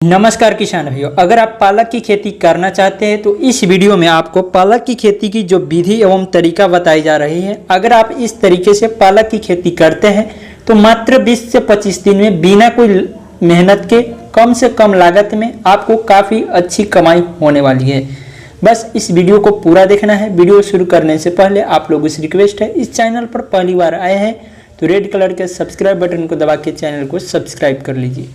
नमस्कार किसान भाइयों, अगर आप पालक की खेती करना चाहते हैं तो इस वीडियो में आपको पालक की खेती की जो विधि एवं तरीका बताई जा रही है। अगर आप इस तरीके से पालक की खेती करते हैं तो मात्र 20 से 25 दिन में बिना कोई मेहनत के कम से कम लागत में आपको काफ़ी अच्छी कमाई होने वाली है। बस इस वीडियो को पूरा देखना है। वीडियो शुरू करने से पहले आप लोगों से रिक्वेस्ट है, इस चैनल पर पहली बार आए हैं तो रेड कलर के सब्सक्राइब बटन को दबा के चैनल को सब्सक्राइब कर लीजिए।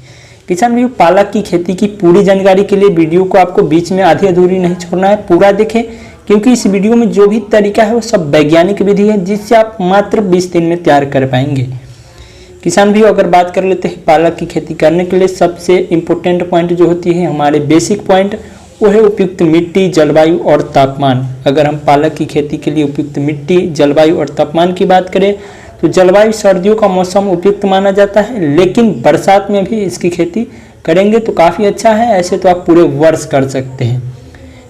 किसान भाइयों, पालक की खेती की पूरी जानकारी के लिए वीडियो को आपको बीच में आधी अधूरी नहीं छोड़ना है, पूरा देखें, क्योंकि इस वीडियो में जो भी तरीका है वो सब वैज्ञानिक विधि है जिससे आप मात्र 20 दिन में तैयार कर पाएंगे। किसान भाइयों, अगर बात कर लेते हैं पालक की खेती करने के लिए सबसे इम्पोर्टेंट पॉइंट जो होती है हमारे बेसिक पॉइंट, वो है उपयुक्त मिट्टी, जलवायु और तापमान। अगर हम पालक की खेती के लिए उपयुक्त मिट्टी, जलवायु और तापमान की बात करें तो जलवायु सर्दियों का मौसम उपयुक्त माना जाता है, लेकिन बरसात में भी इसकी खेती करेंगे तो काफ़ी अच्छा है। ऐसे तो आप पूरे वर्ष कर सकते हैं।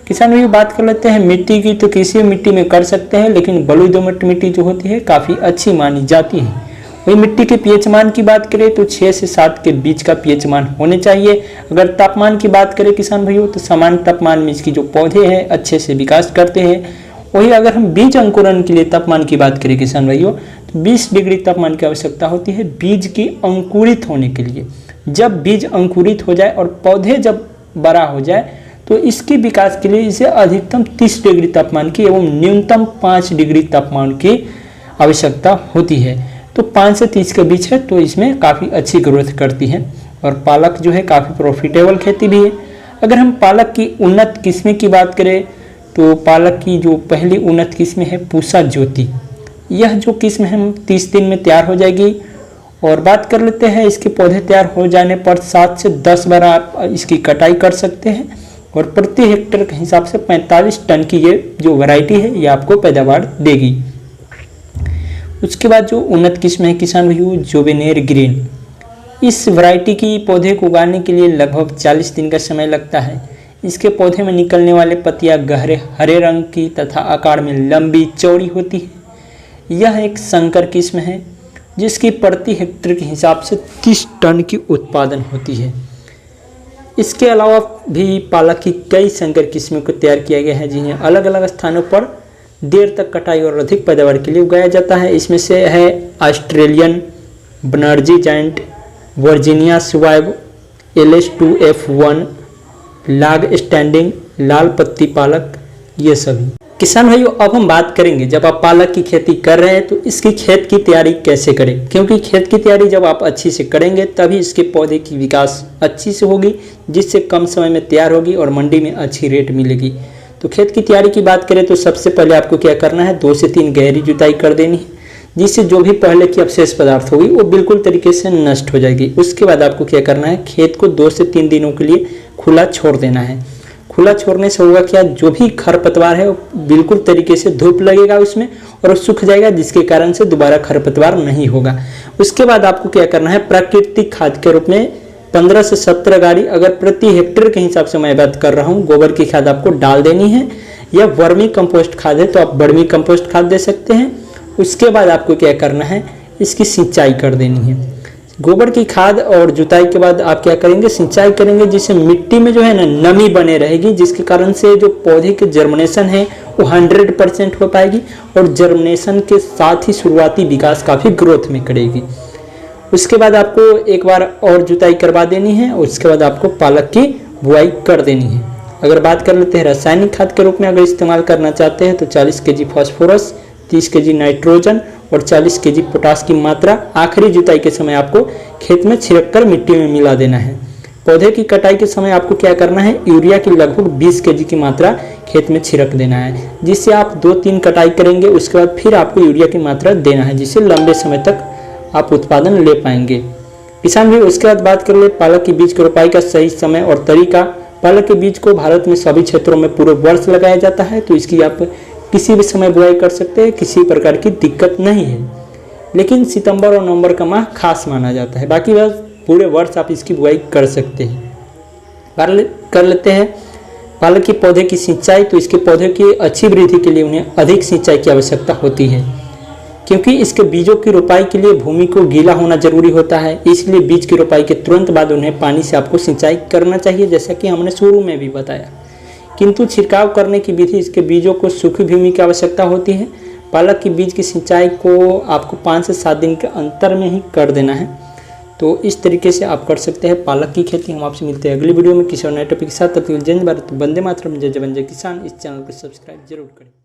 किसान भाई, बात कर लेते हैं मिट्टी की, तो किसी भी मिट्टी में कर सकते हैं, लेकिन बलुई दोमट मिट्टी जो होती है काफ़ी अच्छी मानी जाती है। वही मिट्टी के पीएच मान की बात करें तो 6 से 7 के बीच का पीएच मान होने चाहिए। अगर तापमान की बात करें किसान भाइयों, तो सामान्य तापमान में इसकी जो पौधे हैं अच्छे से विकास करते हैं। वही अगर हम बीज अंकुरण के लिए तापमान की बात करें किसान भाइयों, तो 20 डिग्री तापमान की आवश्यकता होती है बीज की अंकुरित होने के लिए। जब बीज अंकुरित हो जाए और पौधे जब बड़ा हो जाए तो इसके विकास के लिए इसे अधिकतम 30 डिग्री तापमान की एवं न्यूनतम 5 डिग्री तापमान की आवश्यकता होती है। तो 5 से 30 के बीच है तो इसमें काफ़ी अच्छी ग्रोथ करती है और पालक जो है काफ़ी प्रॉफिटेबल खेती भी है। अगर हम पालक की उन्नत किस्में की बात करें तो पालक की जो पहली उन्नत किस्म है पूसा ज्योति, यह जो किस्म है 30 दिन में तैयार हो जाएगी। और बात कर लेते हैं इसके पौधे तैयार हो जाने पर 7 से 10 बार आप इसकी कटाई कर सकते हैं और प्रति हेक्टेयर के हिसाब से 45 टन की ये जो वैरायटी है ये आपको पैदावार देगी। उसके बाद जो उन्नत किस्म है किसान भाइयों जोवेनेर ग्रीन, इस वैरायटी की पौधे को उगाने के लिए लगभग 40 दिन का समय लगता है। इसके पौधे में निकलने वाले पत्तियां गहरे हरे रंग की तथा आकार में लंबी चौड़ी होती है। यह एक संकर किस्म है जिसकी प्रति हेक्टेयर के हिसाब से 30 टन की उत्पादन होती है। इसके अलावा भी पालक की कई संकर किस्मों को तैयार किया गया है जिन्हें अलग अलग स्थानों पर देर तक कटाई और अधिक पैदावार के लिए उगाया जाता है। इसमें से है Australian Banerjee giant, Virginia survive, LS2F1, long standing, लाल पत्ती पालक, ये सभी। किसान भाइयों, अब हम बात करेंगे जब आप पालक की खेती कर रहे हैं तो इसकी खेत की तैयारी कैसे करें, क्योंकि खेत की तैयारी जब आप अच्छी से करेंगे तभी इसके पौधे की विकास अच्छी से होगी जिससे कम समय में तैयार होगी और मंडी में अच्छी रेट मिलेगी। तो खेत की तैयारी की बात करें तो सबसे पहले आपको क्या करना है, 2 से 3 गहरी जुताई कर देनी है जिससे जो भी पहले की अवशेष पदार्थ होगी वो बिल्कुल तरीके से नष्ट हो जाएगी। उसके बाद आपको क्या करना है, खेत को 2 से 3 दिनों के लिए खुला छोड़ देना है। खुला छोड़ने से होगा क्या, जो भी खरपतवार है वो बिल्कुल तरीके से धूप लगेगा उसमें और वो सूख जाएगा जिसके कारण से दोबारा खरपतवार नहीं होगा। उसके बाद आपको क्या करना है, प्राकृतिक खाद के रूप में 15 से 17 गाड़ी, अगर प्रति हेक्टेयर के हिसाब से मैं बात कर रहा हूँ, गोबर की खाद आपको डाल देनी है। या वर्मी कंपोस्ट खाद है तो आप वर्मी कंपोस्ट खाद दे सकते हैं। उसके बाद आपको क्या करना है, इसकी सिंचाई कर देनी है। गोबर की खाद और जुताई के बाद आप क्या करेंगे, सिंचाई करेंगे जिससे मिट्टी में जो है ना नमी बने रहेगी जिसके कारण से जो पौधे के जर्मिनेशन है वो 100% हो पाएगी और जर्मिनेशन के साथ ही शुरुआती विकास काफ़ी ग्रोथ में करेगी। उसके बाद आपको एक बार और जुताई करवा देनी है। उसके बाद आपको पालक की बुआई कर देनी है। अगर बात कर लेते हैं रासायनिक खाद के रूप में अगर इस्तेमाल करना चाहते हैं तो 40 kg फॉस्फोरस, 30 kg नाइट्रोजन और 40 kg पोटास की मात्रा आखिरी जुताई के समय आपको खेत में छिड़क कर मिट्टी में मिला देना है। पौधे की कटाई के समय आपको क्या करना है, यूरिया की लगभग 20 kg की मात्रा खेत में छिड़क देना है जिससे आप 2-3 कटाई करेंगे। उसके बाद फिर आपको यूरिया की मात्रा देना है जिससे लंबे समय तक आप उत्पादन ले पाएंगे। किसान भी उसके बाद बात कर ले पालक के बीज की रोपाई का सही समय और तरीका। पालक के बीज को भारत में सभी क्षेत्रों में पूरे वर्ष लगाया जाता है तो इसकी आप किसी भी समय बुआई कर सकते हैं, किसी प्रकार की दिक्कत नहीं है। लेकिन सितंबर और नवंबर का माह खास माना जाता है, बाकी बस पूरे वर्ष आप इसकी बुआई कर सकते हैं। कर लेते हैं पालक के पौधे की सिंचाई। तो इसके पौधे की अच्छी वृद्धि के लिए उन्हें अधिक सिंचाई की आवश्यकता होती है। क्योंकि इसके बीजों की रोपाई के लिए भूमि को गीला होना जरूरी होता है, इसलिए बीज की रोपाई के तुरंत बाद उन्हें पानी से आपको सिंचाई करना चाहिए, जैसा कि हमने शुरू में भी बताया। किंतु छिड़काव करने की विधि, इसके बीजों को सूखी भूमि की आवश्यकता होती है। पालक की बीज की सिंचाई को आपको 5 से 7 दिन के अंतर में ही कर देना है। तो इस तरीके से आप कर सकते हैं पालक की खेती। हम आपसे मिलते हैं अगली वीडियो में किसी और नए टॉपिक के साथ। तब तक जय भारत, वंदे मातरम, जय जवान जय किसान। इस चैनल को सब्सक्राइब जरूर करें।